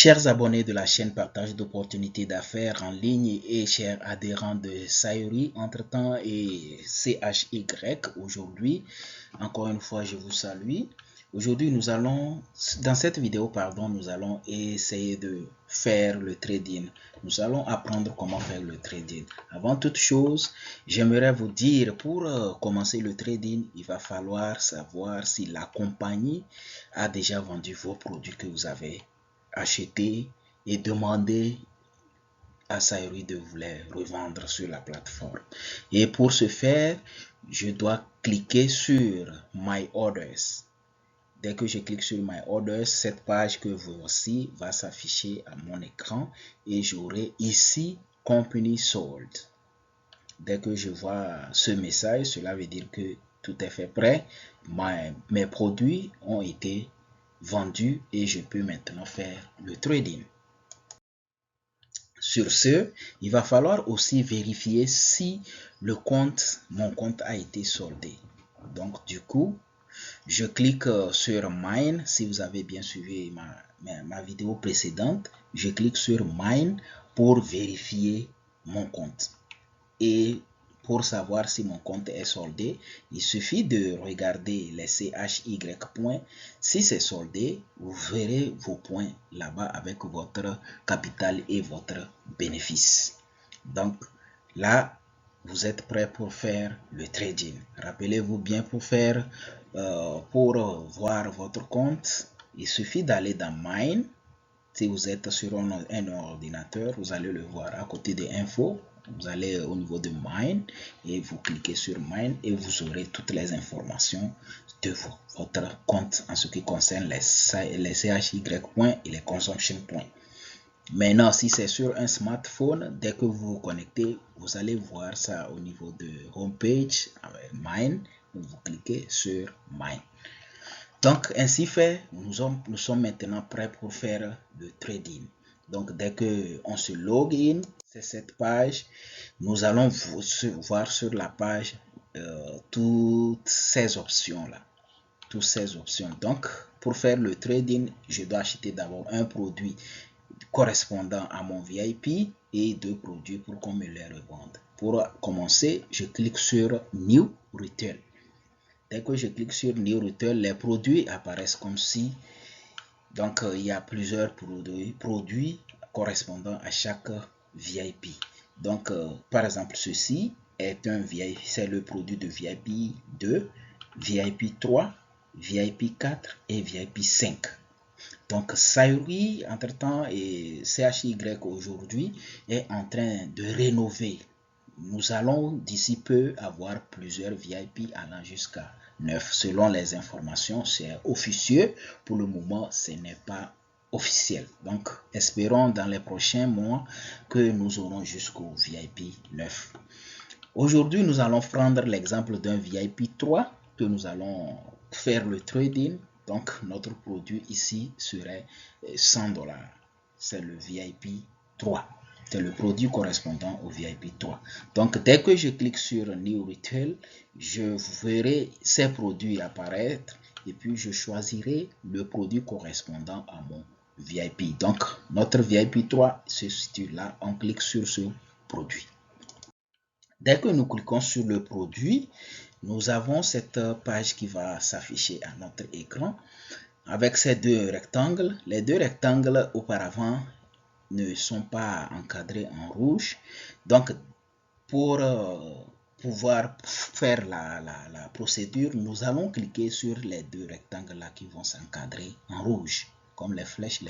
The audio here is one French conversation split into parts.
Chers abonnés de la chaîne Partage d'opportunités d'affaires en ligne et chers adhérents de Sayuri, entre-temps et CHY, aujourd'hui, encore une fois, je vous salue. Aujourd'hui, dans cette vidéo, nous allons essayer de faire le trading. Nous allons apprendre comment faire le trading. Avant toute chose, j'aimerais vous dire, pour commencer le trading, il va falloir savoir si la compagnie a déjà vendu vos produits que vous avez acheter et demander à Sayuri de vous les revendre sur la plateforme. Et pour ce faire, je dois cliquer sur My Orders. Dès que je clique sur My Orders, cette page que voici va s'afficher à mon écran et j'aurai ici Company Sold. Dès que je vois ce message, cela veut dire que tout est fait prêt. Mes produits ont été vendus et je peux maintenant faire le trading. Sur ce, il va falloir aussi vérifier si mon compte a été soldé. Donc du coup, je clique sur Mine. Si vous avez bien suivi ma vidéo précédente, je clique sur Mine pour vérifier mon compte. Et pour savoir si mon compte est soldé, il suffit de regarder les CHY points. Si c'est soldé, vous verrez vos points là-bas avec votre capital et votre bénéfice. Donc là, vous êtes prêt pour faire le trading. Rappelez-vous bien, pour voir votre compte, il suffit d'aller dans Mine. Si vous êtes sur un ordinateur, vous allez le voir à côté des infos. Vous allez au niveau de Mine et vous cliquez sur Mine et vous aurez toutes les informations de votre compte en ce qui concerne les CHY points et les consumption points. Maintenant, si c'est sur un smartphone, dès que vous vous connectez, vous allez voir ça au niveau de Homepage avec Mine. Vous cliquez sur Mine. Donc, ainsi fait, nous sommes maintenant prêts pour faire le trading. Donc, dès qu'on se login, c'est cette page, nous allons voir sur la page toutes ces options-là. Toutes ces options. Donc, pour faire le trading, je dois acheter d'abord un produit correspondant à mon VIP et deux produits pour qu'on me les revende. Pour commencer, je clique sur New Retail. Dès que je clique sur New Retail, les produits apparaissent comme si. Donc, il y a plusieurs produits correspondant à chaque VIP. Donc, par exemple, ceci est un VIP, c'est le produit de VIP 2, VIP 3, VIP 4 et VIP 5. Donc, Sayuri, entre-temps, et CHY aujourd'hui est en train de rénover. Nous allons d'ici peu avoir plusieurs VIP allant jusqu'à 9. Selon les informations, c'est officieux. Pour le moment, ce n'est pas officiel. Donc, espérons dans les prochains mois que nous aurons jusqu'au VIP 9. Aujourd'hui, nous allons prendre l'exemple d'un VIP 3 que nous allons faire le trading. Donc, notre produit ici serait $100. C'est le VIP 3. C'est le produit correspondant au VIP 3. Donc, dès que je clique sur New Retail, je verrai ces produits apparaître et puis je choisirai le produit correspondant à mon VIP. Donc, notre VIP 3 se situe là. On clique sur ce produit. Dès que nous cliquons sur le produit, nous avons cette page qui va s'afficher à notre écran avec ces deux rectangles. Les deux rectangles auparavant ne sont pas encadrés en rouge. Donc, pour pouvoir faire la procédure, nous allons cliquer sur les deux rectangles là qui vont s'encadrer en rouge. Comme les flèches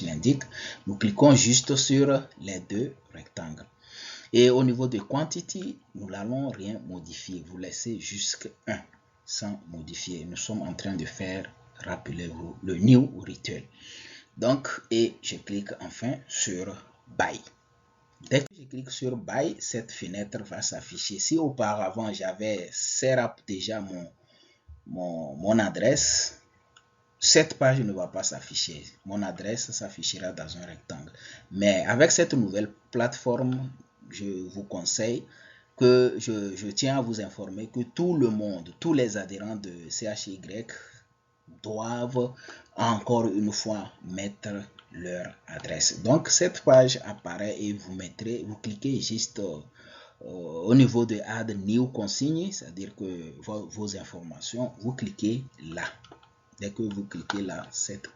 l'indiquent, nous cliquons juste sur les deux rectangles. Et au niveau de quantity, nous n'allons rien modifier. Vous laissez jusqu'à 1 sans modifier. Nous sommes en train de faire, rappelez-vous, le New Retail. Donc, et je clique enfin sur Buy. Dès que je clique sur Buy, cette fenêtre va s'afficher. Si auparavant, j'avais serap déjà mon adresse, cette page ne va pas s'afficher. Mon adresse s'affichera dans un rectangle. Mais avec cette nouvelle plateforme, je vous conseille que je tiens à vous informer que tout le monde, tous les adhérents de CHY doivent encore une fois mettre leur adresse. Donc cette page apparaît et vous cliquez juste au niveau de Add New Consigne, c'est-à-dire que vos informations, vous cliquez là. Dès que vous cliquez là, cette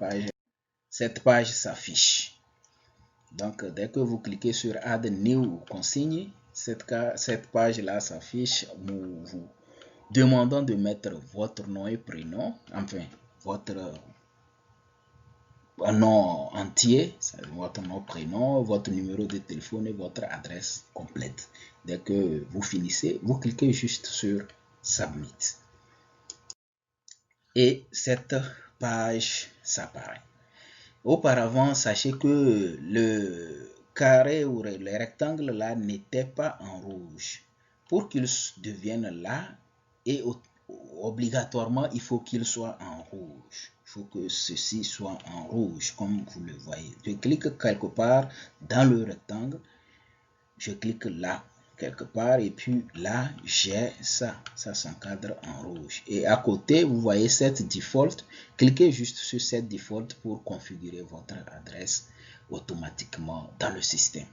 page s'affiche. Donc dès que vous cliquez sur Add New Consigne, cette page là s'affiche, vous demandant de mettre votre nom et prénom, enfin votre nom entier, votre nom, prénom, votre numéro de téléphone et votre adresse complète. Dès que vous finissez, vous cliquez juste sur Submit. Et cette page s'apparaît. Auparavant, sachez que le carré ou le rectangle là n'était pas en rouge. Pour qu'il devienne là, et obligatoirement, il faut qu'il soit en rouge. Il faut que ceci soit en rouge, comme vous le voyez. Je clique quelque part dans le rectangle. Je clique là, quelque part, et puis là, j'ai ça. Ça s'encadre en rouge. Et à côté, vous voyez cette default. Cliquez juste sur cette default pour configurer votre adresse automatiquement dans le système.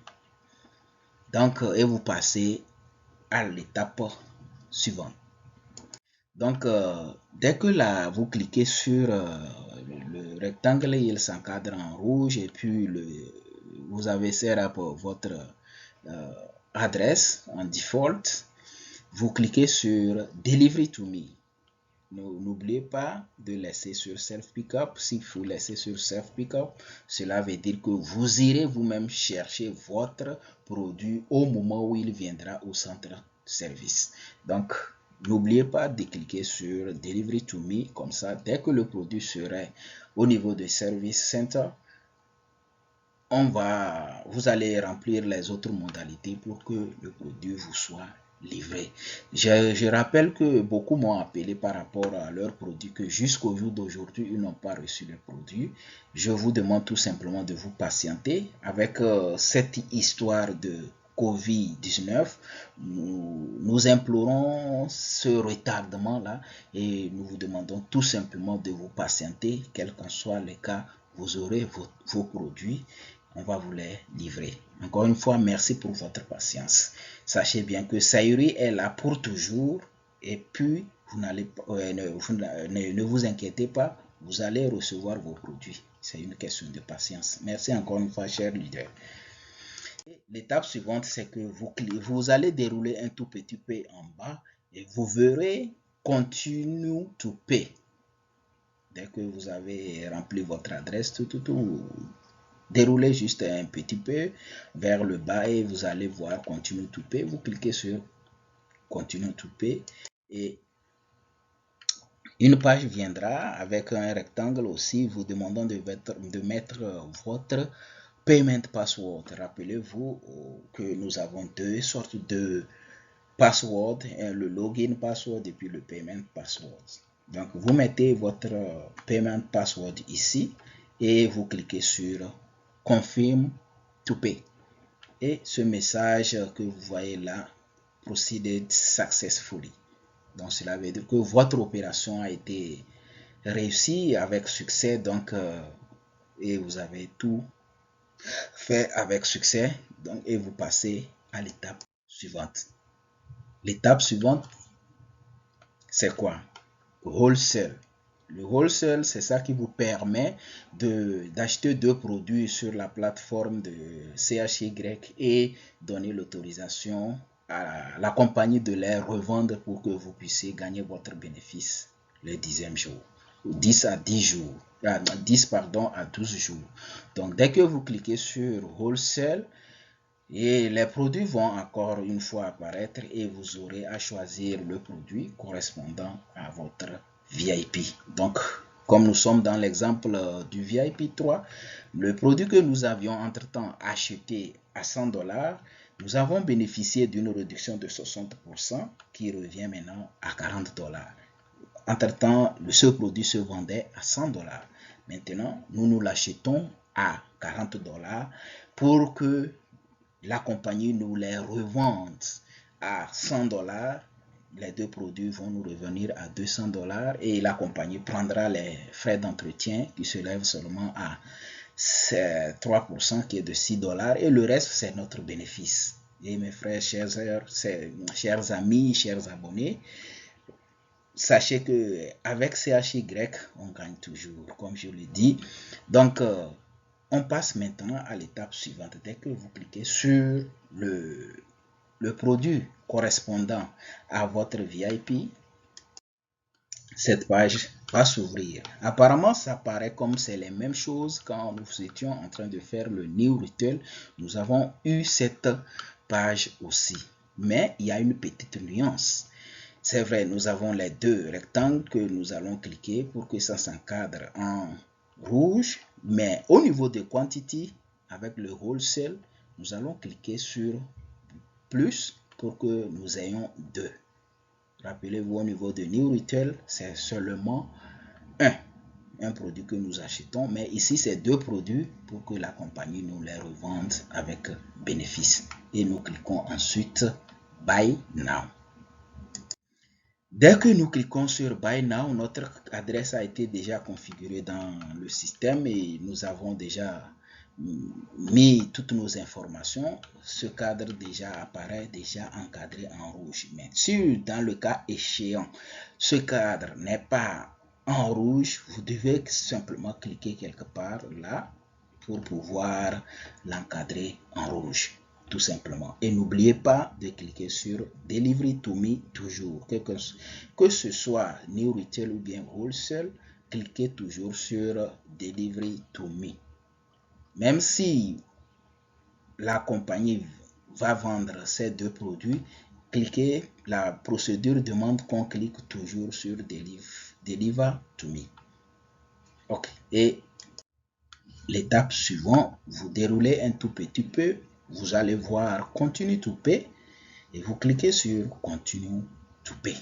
Donc, et vous passez à l'étape suivante. Donc, dès que là, vous cliquez sur le rectangle, il s'encadre en rouge et puis vous avez serré pour votre adresse en default. Vous cliquez sur Delivery to Me. N'oubliez pas de laisser sur Self Pickup. Si vous laissez sur Self Pickup, cela veut dire que vous irez vous-même chercher votre produit au moment où il viendra au centre de service. Donc, n'oubliez pas de cliquer sur Delivery to Me. Comme ça, dès que le produit serait au niveau de Service Center, vous allez remplir les autres modalités pour que le produit vous soit livré. Je rappelle que beaucoup m'ont appelé par rapport à leurs produits que jusqu'au jour d'aujourd'hui, ils n'ont pas reçu le produit. Je vous demande tout simplement de vous patienter avec cette histoire de Covid-19. Nous implorons ce retardement-là et nous vous demandons tout simplement de vous patienter, quel qu'en soit le cas, vous aurez vos produits. On va vous les livrer. Encore une fois, merci pour votre patience. Sachez bien que Sayuri est là pour toujours et puis ne vous inquiétez pas, vous allez recevoir vos produits. C'est une question de patience. Merci encore une fois, cher leader. L'étape suivante, c'est que vous allez dérouler un tout petit P en bas et vous verrez Continue to Pay. Dès que vous avez rempli votre adresse, déroulez juste un petit peu vers le bas et vous allez voir Continue to Pay. Vous cliquez sur Continue to Pay et une page viendra avec un rectangle aussi vous demandant de mettre votre Payment Password. Rappelez-vous que nous avons deux sortes de password, le login password et puis le payment password. Donc vous mettez votre payment password ici et vous cliquez sur Confirm to Pay. Et ce message que vous voyez là, Proceeded Successfully. Donc cela veut dire que votre opération a été réussie avec succès. Donc et vous avez tout fait avec succès. Donc et vous passez à l'étape suivante. L'étape suivante, c'est quoi? Wholesale. Le wholesale, c'est ça qui vous permet d'acheter deux produits sur la plateforme de CHY et donner l'autorisation à la compagnie de les revendre pour que vous puissiez gagner votre bénéfice le 10e jour. 10 à 10 jours. 10 pardon, à 12 jours. Donc, dès que vous cliquez sur Wholesale, et les produits vont encore une fois apparaître et vous aurez à choisir le produit correspondant à votre VIP. Donc, comme nous sommes dans l'exemple du VIP 3, le produit que nous avions entre-temps acheté à 100 $, nous avons bénéficié d'une réduction de 60% qui revient maintenant à 40 $. Entre-temps, ce produit se vendait à 100 $. Maintenant, nous l'achetons à 40 $ pour que la compagnie nous les revende à 100 $. les deux produits vont nous revenir à 200 $ et la compagnie prendra les frais d'entretien qui s'élèvent seulement à 3% qui est de 6 $ et le reste c'est notre bénéfice. Et mes frères, chers amis, chers abonnés, sachez que avec CHY, on gagne toujours, comme je le dis. Donc, on passe maintenant à l'étape suivante. Dès que vous cliquez sur le produit correspondant à votre VIP, cette page va s'ouvrir. Apparemment, ça paraît comme c'est les mêmes choses quand nous étions en train de faire le New Retail. Nous avons eu cette page aussi. Mais il y a une petite nuance. C'est vrai, nous avons les deux rectangles que nous allons cliquer pour que ça s'encadre en rouge. Mais au niveau de quantity, avec le wholesale, nous allons cliquer sur plus pour que nous ayons deux. Rappelez-vous, au niveau de New Retail, c'est seulement un produit que nous achetons. Mais ici, c'est deux produits pour que la compagnie nous les revende avec bénéfice. Et nous cliquons ensuite Buy Now. Dès que nous cliquons sur Buy Now, notre adresse a été déjà configurée dans le système et nous avons déjà mis toutes nos informations. Ce cadre déjà apparaît déjà encadré en rouge. Mais si dans le cas échéant, ce cadre n'est pas en rouge, vous devez simplement cliquer quelque part là pour pouvoir l'encadrer en rouge. Tout simplement. Et n'oubliez pas de cliquer sur Delivery to Me toujours. Que ce soit New Retail ou bien Wholesale, cliquez toujours sur Delivery to Me. Même si la compagnie va vendre ces deux produits, cliquez, la procédure demande qu'on clique toujours sur Deliver to Me. Ok. Et l'étape suivante, vous déroulez un tout petit peu. Vous allez voir Continue to Pay et vous cliquez sur Continue to Pay.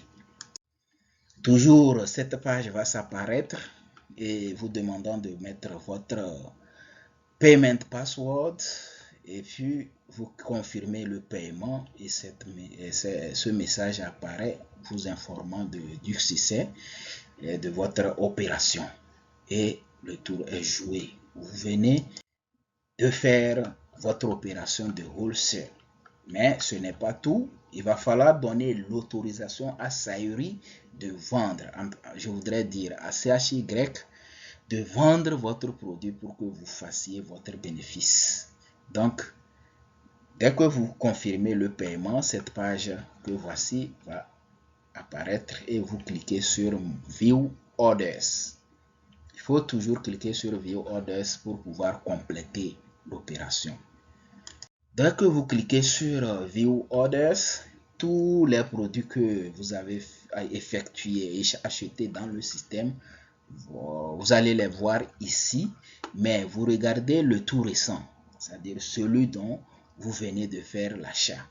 Toujours, cette page va s'apparaître et vous demandant de mettre votre payment password et puis vous confirmez le paiement et ce message apparaît vous informant du succès de votre opération et le tour est joué. Vous venez de faire votre opération de wholesale. Mais ce n'est pas tout. Il va falloir donner l'autorisation à Sayuri de vendre. Je voudrais dire à CHY de vendre votre produit pour que vous fassiez votre bénéfice. Donc, dès que vous confirmez le paiement, cette page que voici va apparaître et vous cliquez sur View Orders. Il faut toujours cliquer sur View Orders pour pouvoir compléter l'opération. Dès que vous cliquez sur View Orders, tous les produits que vous avez effectués et achetés dans le système, vous allez les voir ici, mais vous regardez le tout récent, c'est-à-dire celui dont vous venez de faire l'achat.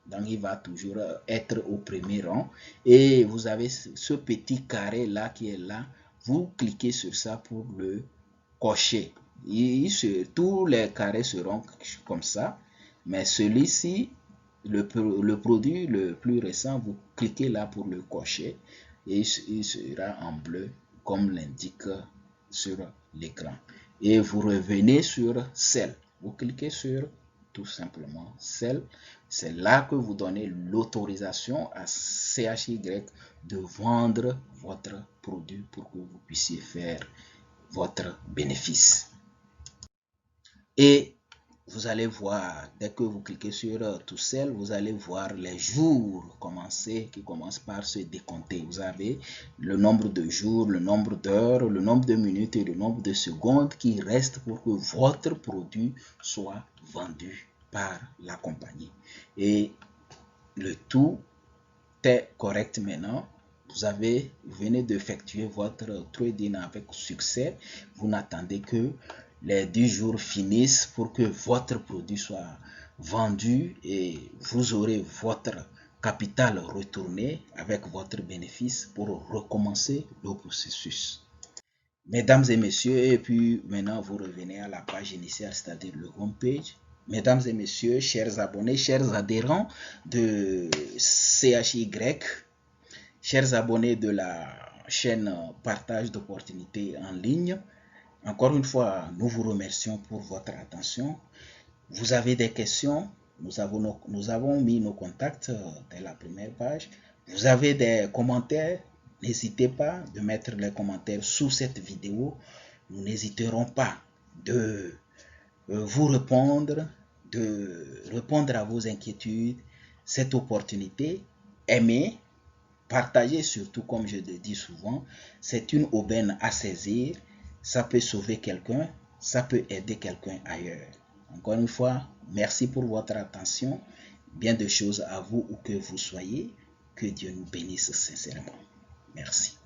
Donc, il va toujours être au premier rang et vous avez ce petit carré là qui est là. Vous cliquez sur ça pour le cocher. Tous les carrés seront comme ça. Mais celui-ci, le produit le plus récent, vous cliquez là pour le cocher et il sera en bleu comme l'indique sur l'écran. Et vous revenez sur Sell. Vous cliquez sur tout simplement Sell. C'est là que vous donnez l'autorisation à CHY de vendre votre produit pour que vous puissiez faire votre bénéfice. Et vous allez voir, dès que vous cliquez sur tout seul, vous allez voir les jours qui commencent par se décompter. Vous avez le nombre de jours, le nombre d'heures, le nombre de minutes et le nombre de secondes qui restent pour que votre produit soit vendu par la compagnie. Et le tout est correct maintenant. Vous venez d'effectuer votre trading avec succès. Vous n'attendez que les 10 jours finissent pour que votre produit soit vendu et vous aurez votre capital retourné avec votre bénéfice pour recommencer le processus. Mesdames et messieurs, et puis maintenant vous revenez à la page initiale, c'est-à-dire le home page. Mesdames et messieurs, chers abonnés, chers adhérents de CHY, chers abonnés de la chaîne Partage d'opportunités en ligne. Encore une fois, nous vous remercions pour votre attention. Vous avez des questions, nous avons mis nos contacts dans la première page. Vous avez des commentaires, n'hésitez pas de mettre les commentaires sous cette vidéo. Nous n'hésiterons pas de vous répondre, à vos inquiétudes. Cette opportunité, aimez, partagez surtout, comme je le dis souvent, c'est une aubaine à saisir. Ça peut sauver quelqu'un, ça peut aider quelqu'un ailleurs. Encore une fois, merci pour votre attention. Bien de choses à vous où que vous soyez. Que Dieu nous bénisse sincèrement. Merci.